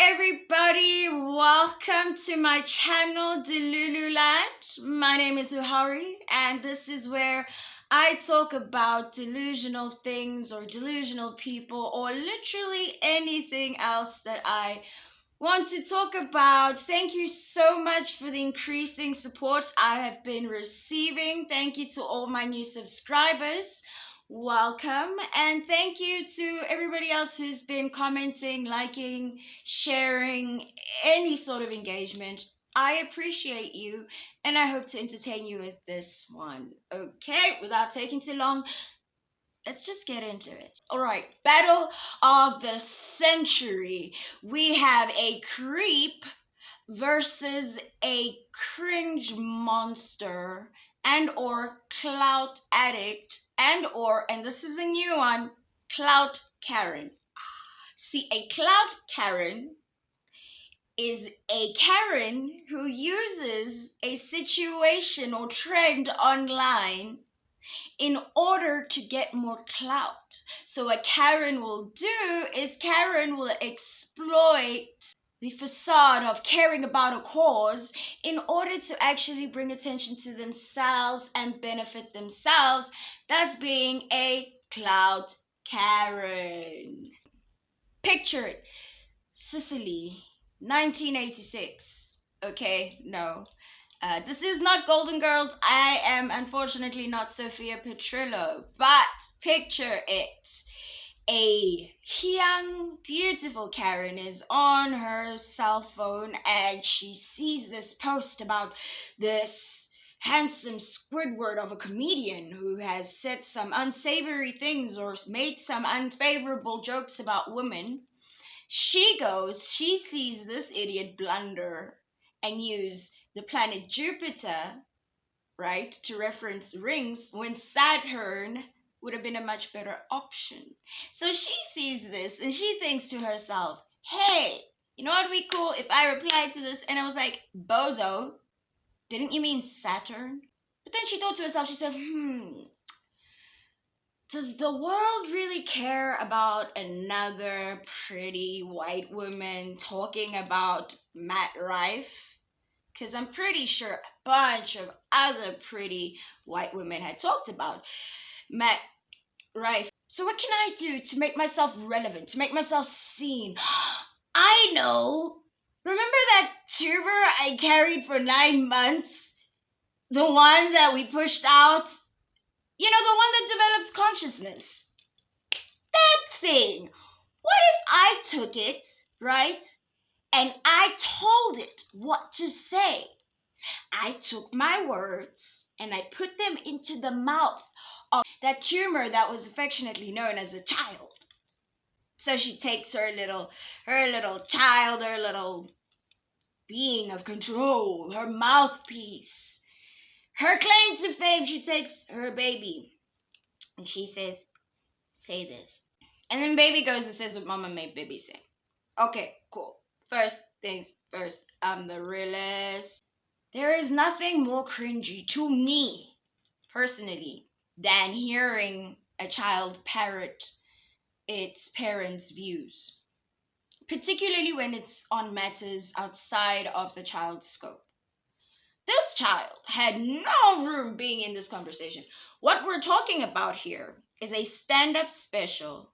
everybody, welcome to my channel Delululand. My name is Uhari and this is where I talk about delusional things or delusional people or literally anything else that I want to talk about. Thank you so much for the increasing support I have been receiving. Thank you to all my new subscribers. Welcome, and thank you to everybody else who's been commenting, liking, sharing, any sort of engagement. I appreciate you and I hope to entertain you with this one. Okay, without taking too long, let's just get into it. All right, battle of the century. We have a creep versus a cringe monster and or clout addict and this is a new one, clout Karen. See, a clout Karen is a Karen who uses a situation or trend online in order to get more clout. So what Karen will do is Karen will exploit the facade of caring about a cause in order to actually bring attention to themselves and benefit themselves. That's being a clout Karen. Picture it, Sicily, 1986. Okay, no. This is not Golden Girls. I am unfortunately not Sophia Petrillo, but picture it. A young, beautiful Karen is on her cell phone and she sees this post about this handsome Squidward of a comedian who has said some unsavory things or made some unfavorable jokes about women. She sees this idiot blunder and use the planet Jupiter, right, to reference rings when Saturn would have been a much better option. So she sees this and she thinks to herself, hey, you know what would be cool if I replied to this and I was like, bozo, didn't you mean Saturn? But then she thought to herself, she said, does the world really care about another pretty white woman talking about Matt Rife? Because I'm pretty sure a bunch of other pretty white women had talked about Matt Rife. So what can I do to make myself relevant, to make myself seen? I know! Remember that tuber I carried for 9 months? The one that we pushed out? You know, the one that develops consciousness. That thing! What if I took it, right? And I told it what to say. I took my words and I put them into the mouth of that tumor that was affectionately known as a child. So she takes her little child, her little being of control, her mouthpiece, her claim to fame. She takes her baby and she says, say this. And then baby goes and says what mama made baby say. Okay, cool. First things first, I'm the realest. There is nothing more cringy to me, personally, than hearing a child parrot its parents' views, particularly when it's on matters outside of the child's scope. This child had no room being in this conversation. What we're talking about here is a stand-up special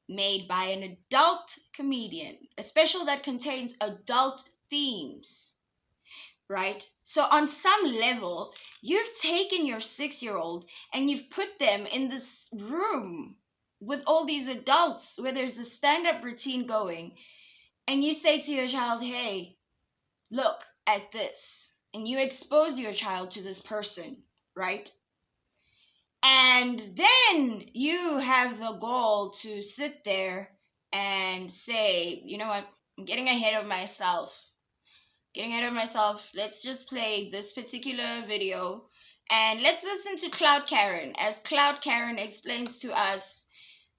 made by an adult comedian, a special that contains adult themes, right? So on some level, you've taken your 6-year-old and you've put them in this room with all these adults where there's a stand-up routine going, and you say to your child, hey, look at this, and you expose your child to this person, right? And then you have the goal to sit there and say, you know what, I'm getting ahead of myself. Let's just play this particular video and let's listen to Clout Karen as Clout Karen explains to us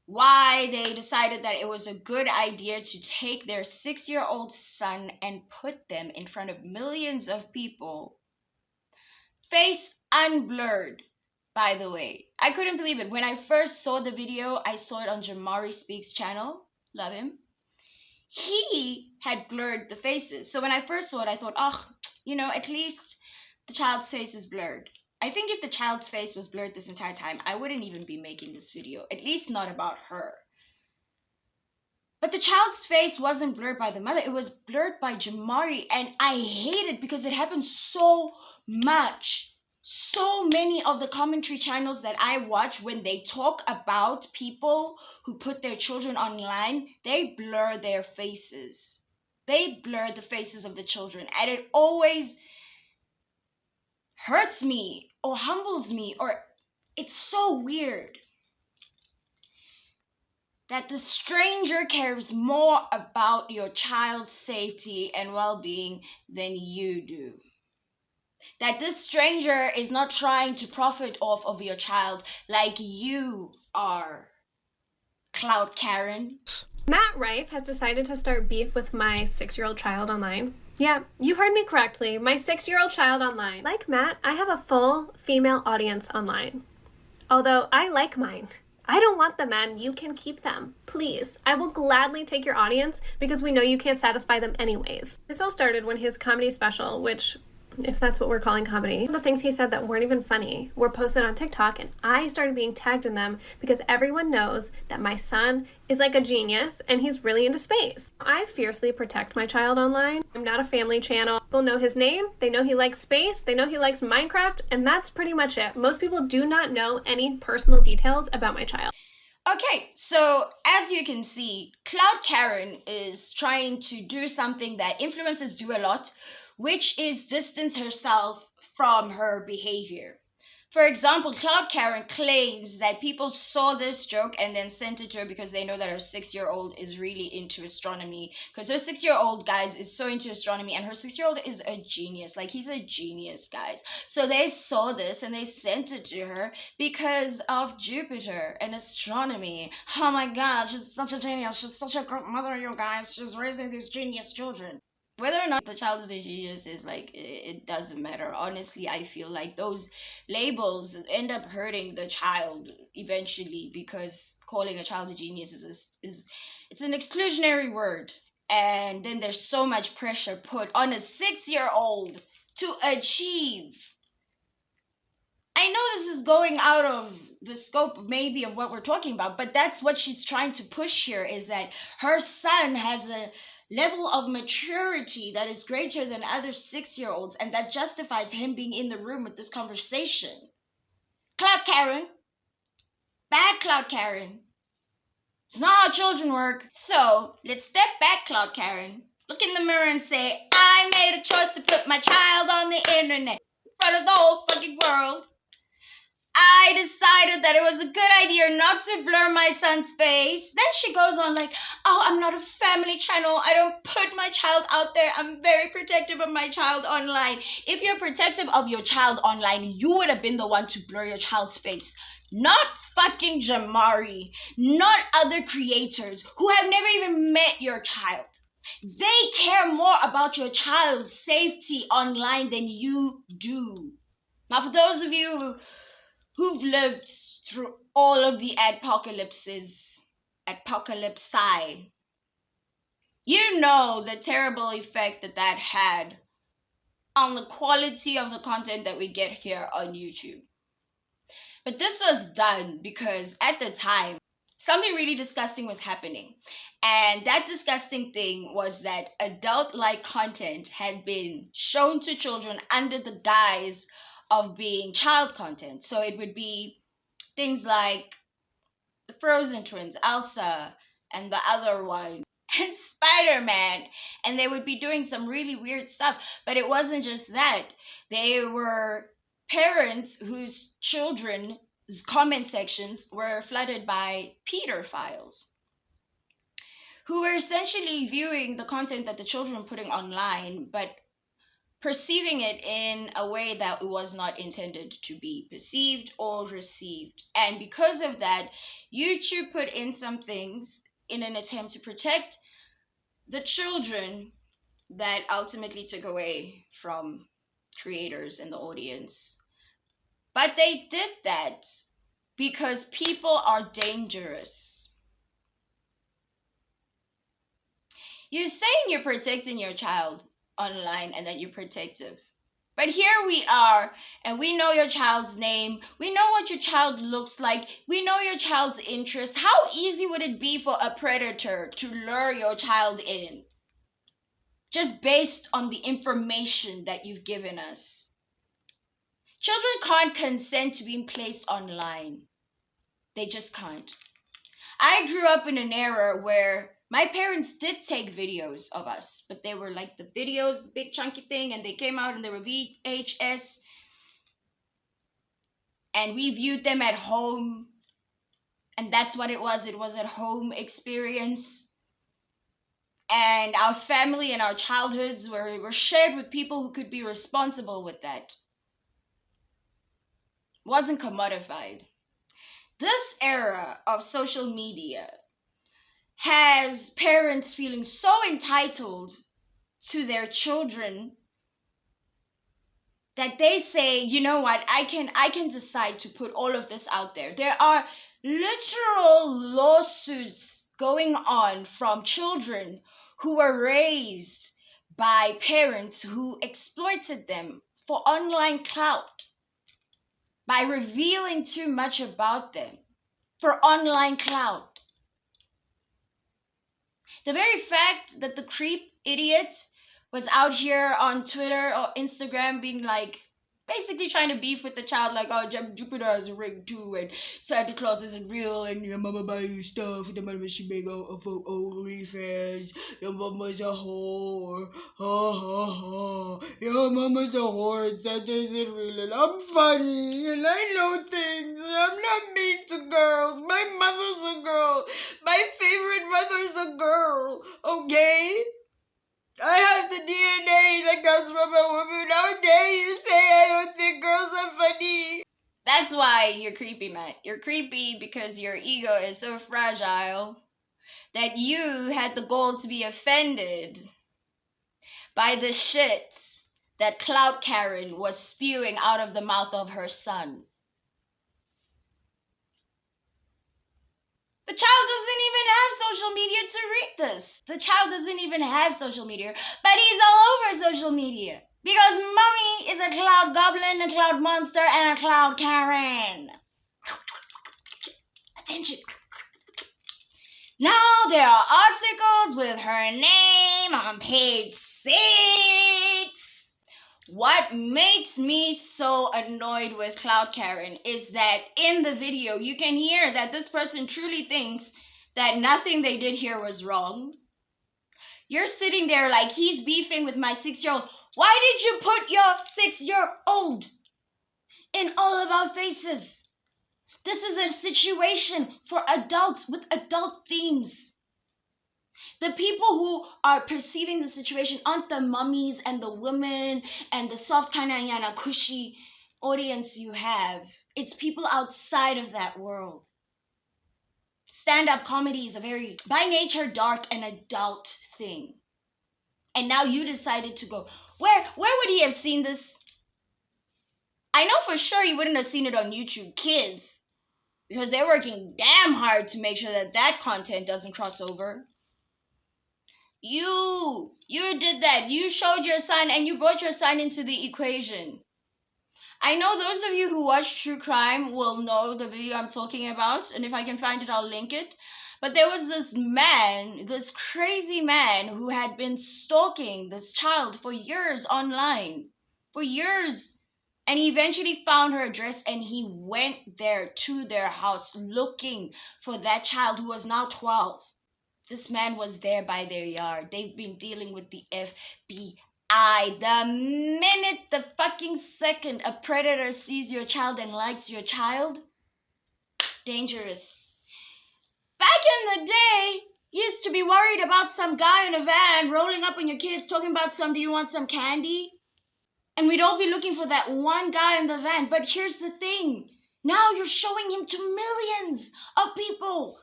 why they decided that it was a good idea to take their 6-year-old son and put them in front of millions of people, face unblurred. By the way, I couldn't believe it. When I first saw the video, I saw it on Jamari Speaks channel. Love him. He had blurred the faces. So when I first saw it, I thought, oh, at least the child's face is blurred. I think if the child's face was blurred this entire time, I wouldn't even be making this video, at least not about her. But the child's face wasn't blurred by the mother, it was blurred by Jamari, and I hate it because it happens so much. So many of the commentary channels that I watch, when they talk about people who put their children online, they blur their faces. They blur the faces of the children, and it always hurts me or humbles me, or it's so weird that the stranger cares more about your child's safety and well-being than you do. That this stranger is not trying to profit off of your child like you are. Clout Karen. Matt Rife has decided to start beef with my 6-year-old child online. Yeah, you heard me correctly, my 6-year-old child online. Like Matt, I have a full female audience online. Although I like mine. I don't want them, man. You can keep them. Please. I will gladly take your audience because we know you can't satisfy them anyways. This all started when his comedy special, which, if that's what we're calling comedy, the things he said that weren't even funny were posted on TikTok, and I started being tagged in them because everyone knows that my son is like a genius and he's really into space. I fiercely protect my child online. I'm not a family channel. People know his name, they know he likes space, they know he likes Minecraft, and that's pretty much it. Most people do not know any personal details about my child. Okay, so as you can see, Clout Karen is trying to do something that influencers do a lot, which is distance herself from her behavior. For example, Clout Karen claims that people saw this joke and then sent it to her because they know that her 6-year-old is really into astronomy. Because her 6-year-old, guys, is so into astronomy, and her 6-year-old is a genius. Like, he's a genius, guys. So they saw this and they sent it to her because of Jupiter and astronomy. Oh my god, she's such a genius. She's such a great mother, you guys. She's raising these genius children. Whether or not the child is a genius is like, it doesn't matter. Honestly, I feel like those labels end up hurting the child eventually, because calling a child a genius is it's an exclusionary word, and then there's so much pressure put on a 6-year-old to achieve. I know this is going out of the scope maybe of what we're talking about, but that's what she's trying to push here, is that her son has a level of maturity that is greater than other 6-year-olds, and that justifies him being in the room with this conversation. Clout Karen. Bad Clout Karen. It's not how children work. So, let's step back, Clout Karen. Look in the mirror and say, I made a choice to put my child on the internet in front of the whole fucking world. I decided that it was a good idea not to blur my son's face. Then she goes on like, oh, I'm not a family channel. I don't put my child out there. I'm very protective of my child online. If you're protective of your child online, you would have been the one to blur your child's face. Not fucking Jamari. Not other creators who have never even met your child. They care more about your child's safety online than you do. Now, for those of you who've lived through all of the apocalypsi, you know the terrible effect that had on the quality of the content that we get here on YouTube. But this was done because at the time, something really disgusting was happening. And that disgusting thing was that adult-like content had been shown to children under the guise of being child content. So it would be things like the Frozen twins, Elsa, and the other one, and Spider-Man. And they would be doing some really weird stuff. But it wasn't just that. They were parents whose children's comment sections were flooded by pedophiles, who were essentially viewing the content that the children were putting online, but perceiving it in a way that it was not intended to be perceived or received. And because of that, YouTube put in some things in an attempt to protect the children that ultimately took away from creators and the audience. But they did that because people are dangerous. You're saying you're protecting your child online and that you're protective. But here we are, and we know your child's name. We know what your child looks like. We know your child's interests. How easy would it be for a predator to lure your child in? Just based on the information that you've given us. Children can't consent to being placed online. They just can't. I grew up in an era where my parents did take videos of us, but they were like the videos, the big chunky thing, and they came out and they were VHS. And we viewed them at home. And that's what it was. It was at home experience. And our family and our childhoods were shared with people who could be responsible with that. It wasn't commodified. This era of social media has parents feeling so entitled to their children that they say, you know what, I can decide to put all of this out there. There are literal lawsuits going on from children who were raised by parents who exploited them for online clout by revealing too much about them for online clout. The very fact that the creep idiot was out here on Twitter or Instagram being like, basically trying to beef with the child, like, oh, Jupiter has a ring too, and Santa Claus isn't real, and your mama buy you stuff, and the mama should make a Rife, your mama's a whore, ha ha ha, your mama's a whore, and Santa isn't real, and I'm funny, and I know things, and I'm not mean to girls, my mother's a girl, my favorite mother's a girl, okay? I have the DNA that comes from a woman. How dare you say I don't think girls are funny? That's why you're creepy, Matt. You're creepy because your ego is so fragile that you had the goal to be offended by the shit that Clout Karen was spewing out of the mouth of her son. The child doesn't even have social media to read this. The child doesn't even have social media, but he's all over social media. Because mommy is a cloud goblin, a cloud monster, and a cloud Karen. Attention. Now there are articles with her name on page 6. What makes me so annoyed with Clout Karen is that in the video, you can hear that this person truly thinks that nothing they did here was wrong. You're sitting there like, he's beefing with my 6-year-old. Why did you put your 6-year-old in all of our faces? This is a situation for adults with adult themes. The people who are perceiving the situation aren't the mummies and the women and the soft kind of yana cushy audience you have. It's people outside of that world. Stand-up comedy is a very, by nature, dark and adult thing. And now you decided to go, where would he have seen this? I know for sure he wouldn't have seen it on YouTube Kids, because they're working damn hard to make sure that that content doesn't cross over. You did that. You showed your son and you brought your son into the equation. I know those of you who watch true crime will know the video I'm talking about, and if I can find it, I'll link it. But there was this man, this crazy man who had been stalking this child for years online. For years. And he eventually found her address and he went there to their house looking for that child who was now 12. This man was there by their yard. They've been dealing with the FBI. The minute, the fucking second a predator sees your child and likes your child, dangerous. Back in the day, you used to be worried about some guy in a van rolling up on your kids talking about do you want some candy? And we'd all be looking for that one guy in the van. But here's the thing. Now you're showing him to millions of people.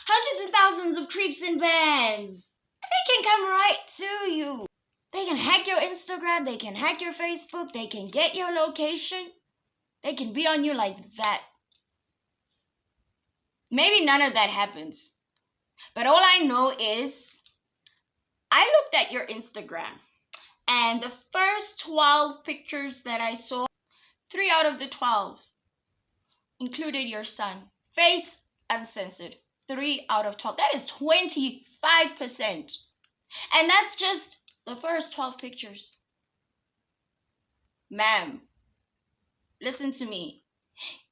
Hundreds and thousands of creeps in vans. They can come right to you. They can hack your Instagram. They can hack your Facebook. They can get your location. They can be on you like that. Maybe none of that happens. But all I know is I looked at your Instagram, and the first 12 pictures that I saw, 3 out of the 12 included your son. Face uncensored. 3 out of 12. That is 25%. And that's just the first 12 pictures. Ma'am, listen to me.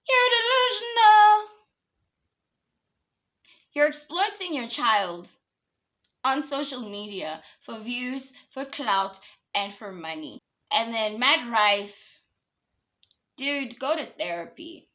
You're delusional. You're exploiting your child on social media for views, for clout, and for money. And then Matt Rife, dude, go to therapy.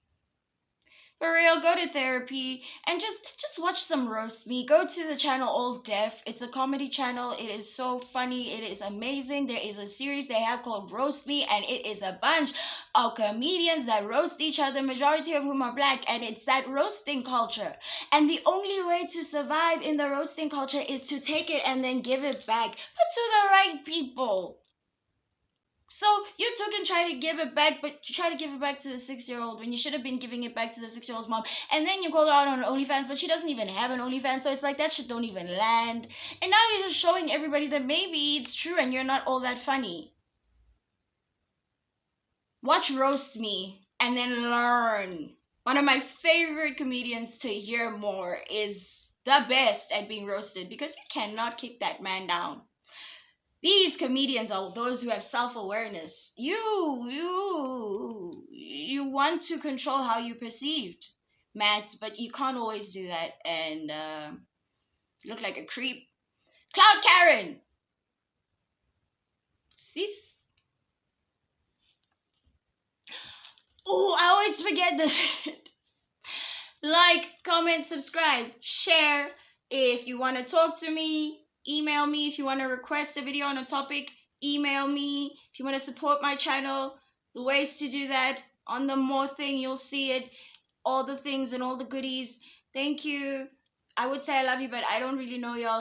For real, go to therapy and just watch some roast me. Go to the channel Old Deaf. It's a comedy channel. It is so funny. It is amazing. There is a series they have called Roast Me, and it is a bunch of comedians that roast each other, majority of whom are black, and it's that roasting culture. And the only way to survive in the roasting culture is to take it and then give it back, but to the right people. So you took and tried to give it back, but you try to give it back to the 6-year-old when you should have been giving it back to the 6-year-old's mom. And then you called her out on OnlyFans, but she doesn't even have an OnlyFans, so it's like that shit don't even land. And now you're just showing everybody that maybe it's true and you're not all that funny. Watch Roast Me and then learn. One of my favorite comedians to hear more is the best at being roasted, because you cannot kick that man down. These comedians are those who have self-awareness. You want to control how you're perceived, Matt, but you can't always do that and look like a creep. Clout Karen. Sis. Oh, I always forget this shit. Like, comment, subscribe, share. If you want to talk to me, email me. If you want to request a video on a topic, email me. If you want to support my channel, the ways to do that, on the more thing, you'll see it. All the things and all the goodies. Thank you. I would say I love you, but I don't really know y'all.